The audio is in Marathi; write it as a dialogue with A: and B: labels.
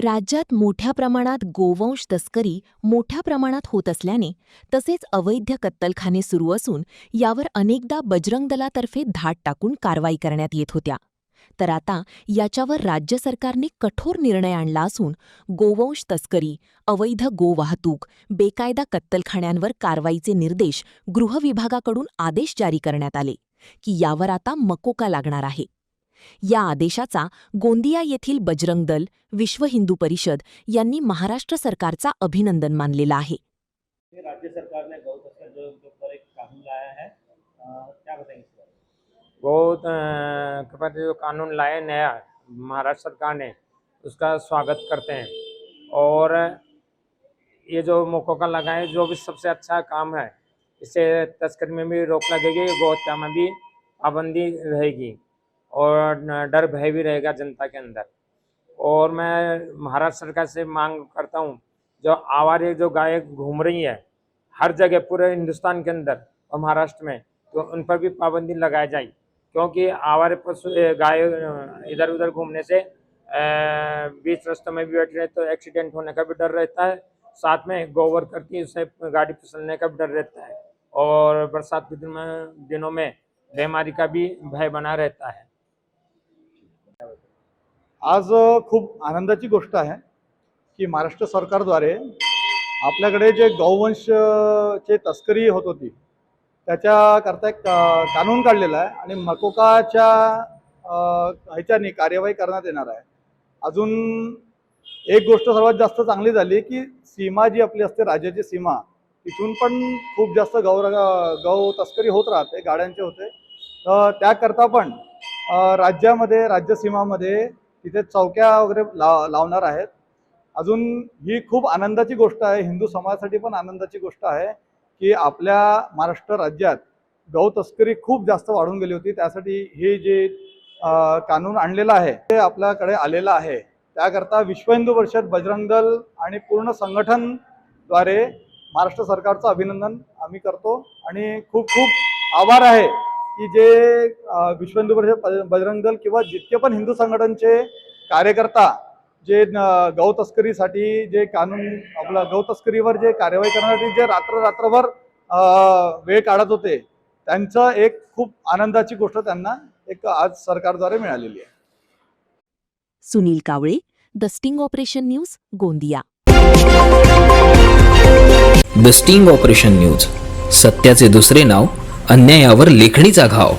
A: राज्यात मोठ्या प्रमाणात गोवंश तस्करी मोठ्या प्रमाणात होत असल्याने तसेच अवैध कत्तलखाने सुरू असून यावर अनेकदा बजरंग दलातर्फे धाड टाकून कारवाई करण्यात येत होत्या. तर आता याच्यावर राज्य सरकारने कठोर निर्णय आणला असून गोवंश तस्करी, अवैध गोवाहतूक, बेकायदा कत्तलखान्यांवर कारवाईचे निर्देश गृह विभागाकडून आदेश जारी करण्यात आले की यावर आता मकोका लागणार आहे. या आदेशाचा गोंदिया येथील बजरंग दल, विश्व हिंदू परिषद यांनी महाराष्ट्र सरकारचा अभिनंदन मानलेला आहे.
B: राज्य सरकार ने गौ तस्कर के ऊपर एक कानून लाया है, क्या बताएंगे इस बारे में?
C: गौ के ऊपर जो कानून लाया नया महाराष्ट्र सरकार ने, उसका स्वागत करते हैं। और ये जो मकोका लगाए जो भी सबसे अच्छा काम है, इससे तस्करी में भी रोक लगेगी, गौ हत्या में भी पाबंदी रहेगी और डर भय भी रहेगा जनता के अंदर। और मैं महाराष्ट्र सरकार से मांग करता हूँ, जो आवारे जो गाय घूम रही है हर जगह पूरे हिंदुस्तान के अंदर और महाराष्ट्र में, तो उन पर भी पाबंदी लगाई जाए, क्योंकि आवारे पशु गाय इधर उधर घूमने से बीच रास्ते में भी बैठ रहे तो एक्सीडेंट होने का भी डर रहता है, साथ में गोबर करती है उससे गाड़ी फिसलने का भी डर रहता है, और बरसात के दिनों में बीमारी का भी भय बना रहता है।
D: आज खूप आनंदाची गोष्ट आहे की महाराष्ट्र सरकारद्वारे आपल्याकडे जे गौवंशचे तस्करी होत होती त्याच्याकरता एक कानून काढलेला आहे आणि मकोकाच्या ह्याच्याने कार्यवाही करण्यात येणार आहे. अजून एक गोष्ट सर्वात जास्त चांगली झाली की सीमा जी आपली असते राज्याची सीमा, तिथून पण खूप जास्त गौ तस्करी होत राहते, गाड्यांचे होते. तर त्याकरता पण राज्यामध्ये राज्य सीमामध्ये तिथे चौक्या वगैरे लावणार आहेत. अजून ही खूप आनंदाची गोष्ट आहे, हिंदू समाजासाठी पण आनंदाची गोष्ट आहे की आपल्या महाराष्ट्र राज्यात गौ तस्करी खूप जास्त वाढून गेली होती. त्यासाठी हे जे कानून आणलेलं आहे ते आपल्याकडे आलेलं आहे. त्याकरता विश्व हिंदू परिषद, बजरंग दल आणि पूर्ण संघटनद्वारे महाराष्ट्र सरकारचं अभिनंदन आम्ही करतो आणि खूप खूप आभार आहे की जे विश्व हिंदू परिषद, बजरंग दल किंवा जितके पण हिंदू संघटनचे कार्यकर्ता जे गौ तस्करीसाठी जे कानून आपला गौ तस्करीवर जे कारवाई करण्यासाठी जे रात्रभर वेळ काढत होते, त्यांचं एक खूप आनंदाची गोष्ट त्यांना एक आज सरकारद्वारे मिळालेली आहे.
A: Sunil Kawale, the sting operation news, Gondia.
E: The sting operation news, सत्याचे दुसरे नाव, अन्यायावर लेखणीचा घाव.